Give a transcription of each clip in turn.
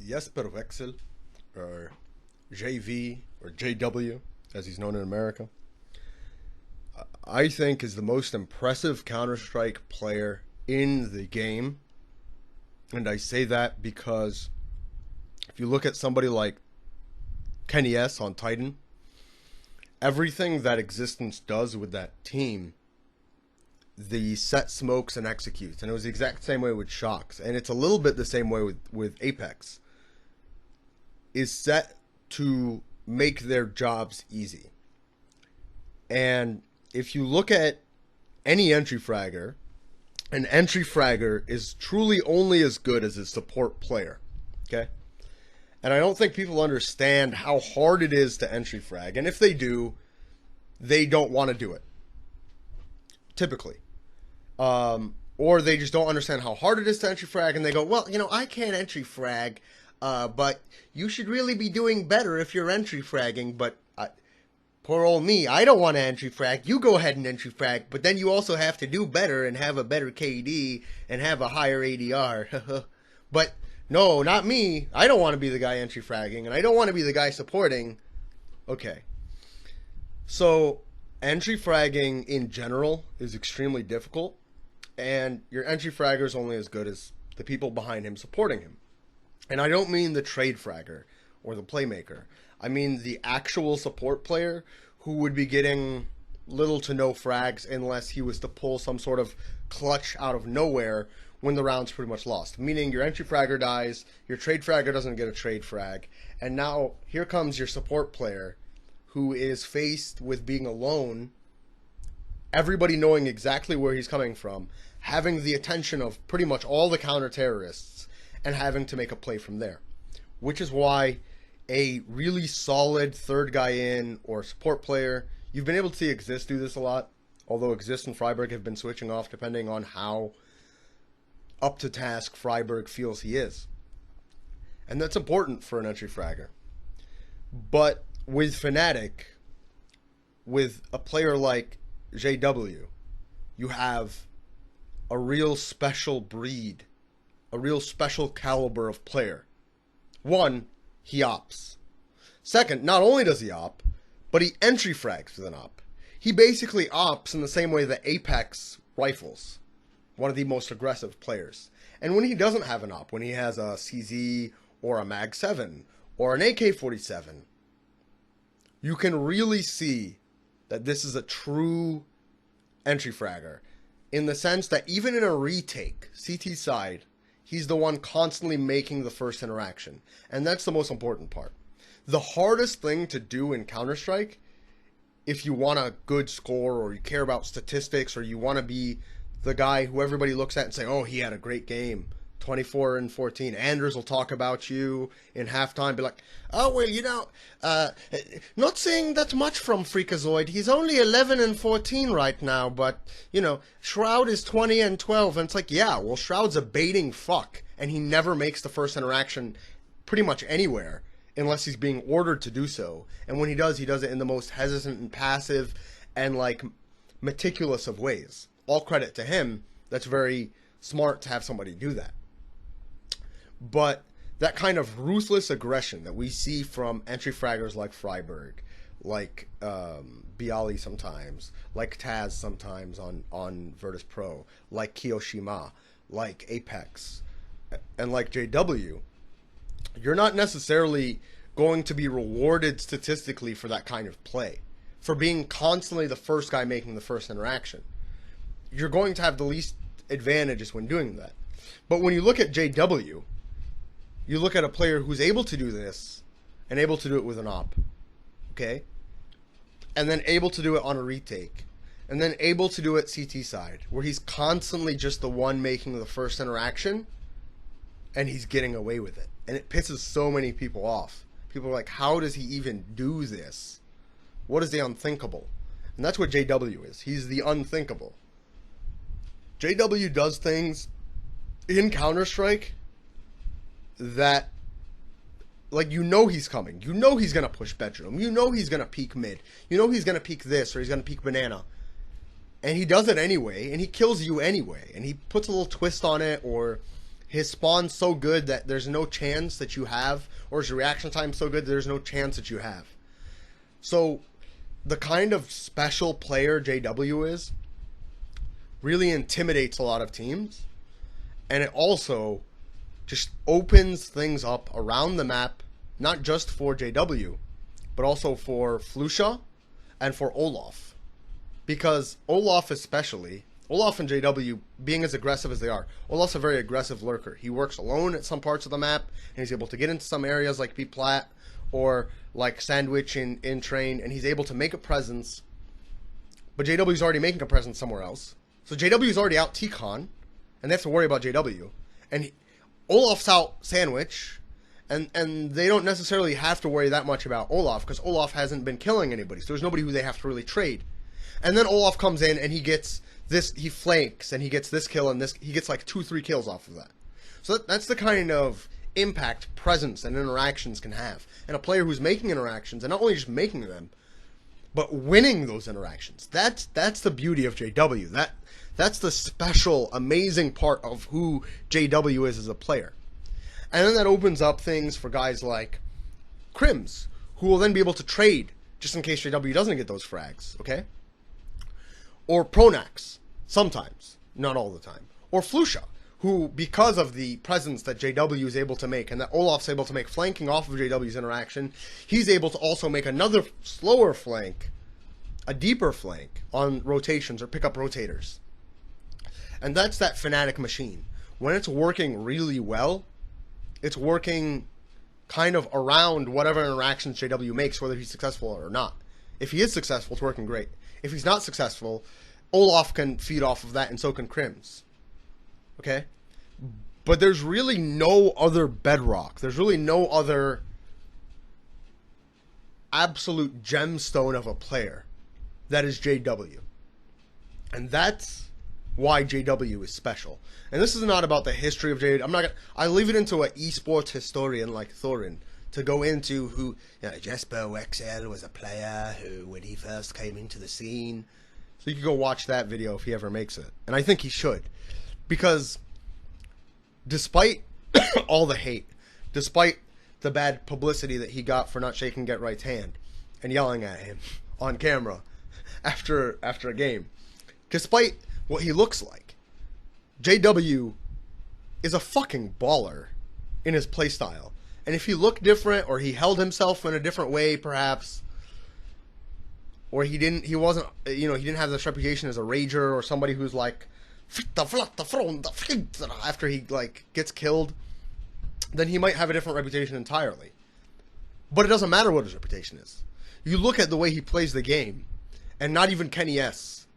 Jesper Wexel, or JV, or JW, as he's known in America, I think is the most impressive Counter-Strike player in the game. And I say that because if you look at somebody like Kenny S on Titan, everything that Existence does with that team, the set smokes and executes. And it was the exact same way with Shocks. And it's a little bit the same way with Apex. Is set to make their jobs easy. And if you look at any entry fragger, an entry fragger is truly only as good as its support player. Okay? And I don't think people understand how hard it is to entry frag. And if they do, they don't want to do it. Typically. Or they just don't understand how hard it is to entry frag, and they go, well, I can't entry frag, but you should really be doing better if you're entry fragging, but poor old me, I don't want to entry frag. You go ahead and entry frag, but then you also have to do better and have a better KD and have a higher ADR. But no, not me. I don't want to be the guy entry fragging, and I don't want to be the guy supporting. Okay. So, entry fragging in general is extremely difficult, and your entry fragger is only as good as the people behind him supporting him. And I don't mean the trade fragger or the playmaker. I mean the actual support player who would be getting little to no frags unless he was to pull some sort of clutch out of nowhere when the round's pretty much lost. Meaning your entry fragger dies, your trade fragger doesn't get a trade frag, and now here comes your support player who is faced with being alone, everybody knowing exactly where he's coming from, having the attention of pretty much all the counter-terrorists, and having to make a play from there. Which is why a really solid third guy in or support player, you've been able to see Exist do this a lot, although Exist and Freiburg have been switching off depending on how up to task Freiburg feels he is. And that's important for an entry fragger. But with Fnatic, with a player like JW, you have a real special breed, a real special caliber of player. One, he ops. Second, not only does he op, but he entry frags with an op. He basically ops in the same way that Apex rifles, one of the most aggressive players. And when he doesn't have an op, when he has a CZ or a Mag 7 or an AK-47, you can really see that this is a true entry fragger, in the sense that even in a retake, CT side, he's the one constantly making the first interaction. And that's the most important part. The hardest thing to do in Counter-Strike, if you want a good score or you care about statistics or you want to be the guy who everybody looks at and say, oh, he had a great game, 24 and 14. Anders will talk about you in halftime, be like, oh, well, not saying that much from Freakazoid. He's only 11 and 14 right now, but, Shroud is 20 and 12. And it's like, yeah, well, Shroud's a baiting fuck, and he never makes the first interaction pretty much anywhere unless he's being ordered to do so. And when he does it in the most hesitant and passive and, meticulous of ways. All credit to him. That's very smart to have somebody do that. But that kind of ruthless aggression that we see from entry fraggers like Freiburg, like Bialy sometimes, like Taz sometimes on Virtus Pro, like Kiyoshima, like Apex, and like JW, you're not necessarily going to be rewarded statistically for that kind of play, for being constantly the first guy making the first interaction. You're going to have the least advantages when doing that. But when you look at JW, you look at a player who's able to do this and able to do it with an op, okay? And then able to do it on a retake. And then able to do it CT side, where he's constantly just the one making the first interaction and he's getting away with it. And it pisses so many people off. People are like, how does he even do this? What is the unthinkable? And that's what JW is. He's the unthinkable. JW does things in Counter-Strike that, he's coming. You know he's going to push bedroom. You know he's going to peek mid. You know he's going to peek this or he's going to peek banana. And he does it anyway, and he kills you anyway. And he puts a little twist on it, or his spawn's so good that there's no chance that you have, or his reaction time so good that there's no chance that you have. So the kind of special player JW is really intimidates a lot of teams, and it also just opens things up around the map, not just for JW, but also for Flusha and for Olaf. Because Olaf especially, Olaf and JW being as aggressive as they are, Olaf's a very aggressive lurker. He works alone at some parts of the map, and he's able to get into some areas like B-Plat or like Sandwich in Train, and he's able to make a presence, but JW's already making a presence somewhere else. So JW's already out T-Con, and they have to worry about JW. And Olaf's out Sandwich, and they don't necessarily have to worry that much about Olaf, because Olaf hasn't been killing anybody, so there's nobody who they have to really trade. And then Olaf comes in, and he gets this, he flanks, and he gets this kill, and this, he gets like 2-3 kills off of that. So that's the kind of impact, presence, and interactions can have. And a player who's making interactions, and not only just making them, but winning those interactions. That's the beauty of JW. That's the special, amazing part of who JW is as a player. And then that opens up things for guys like Crims, who will then be able to trade just in case JW doesn't get those frags, okay? Or Pronax, sometimes, not all the time. Or Flusha, who, because of the presence that JW is able to make and that Olaf's able to make flanking off of JW's interaction, he's able to also make another slower flank, a deeper flank on rotations or pick up rotators. And that's that fnatic machine. When it's working really well, it's working kind of around whatever interactions JW makes, whether he's successful or not. If he is successful, it's working great. If he's not successful, Olaf can feed off of that, and so can Crims. Okay? But there's really no other bedrock. There's really no other absolute gemstone of a player that is JW. And that's why JW is special. And this is not about the history of JW. I leave it into an esports historian like Thorin to go into who, Jesper Wexel was a player who, when he first came into the scene. So you can go watch that video if he ever makes it. And I think he should. Because despite all the hate, despite the bad publicity that he got for not shaking Get Right's hand and yelling at him on camera after a game, despite what he looks like, JW is a fucking baller in his playstyle. And if he looked different, or he held himself in a different way, perhaps, or he didn't have this reputation as a rager or somebody who's like after he like gets killed, then he might have a different reputation entirely. But it doesn't matter what his reputation is. You look at the way he plays the game, and not even Kenny S.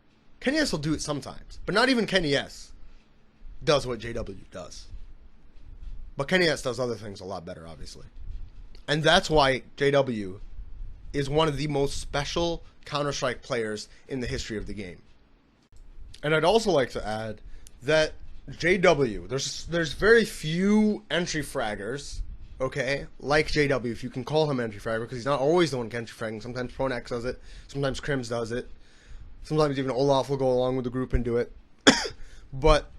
Kenny S will do it sometimes, but not even Kenny S does what JW does. But Kenny S does other things a lot better, obviously. And that's why JW is one of the most special Counter-Strike players in the history of the game. And I'd also like to add that JW, there's very few entry fraggers, okay, like JW, if you can call him entry fragger, because he's not always the one entry fragging. Sometimes Pronax does it, sometimes Crims does it, sometimes even Olaf will go along with the group and do it. But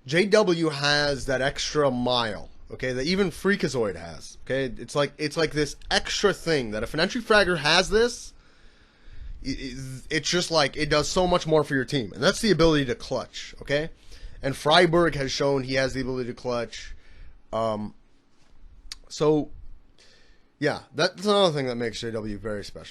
JW has that extra mile, okay, that even Freakazoid has, okay? It's like this extra thing that if an entry fragger has this, it's just like it does so much more for your team, and that's the ability to clutch, okay? And Freiburg has shown he has the ability to clutch. So yeah, that's another thing that makes JW very special.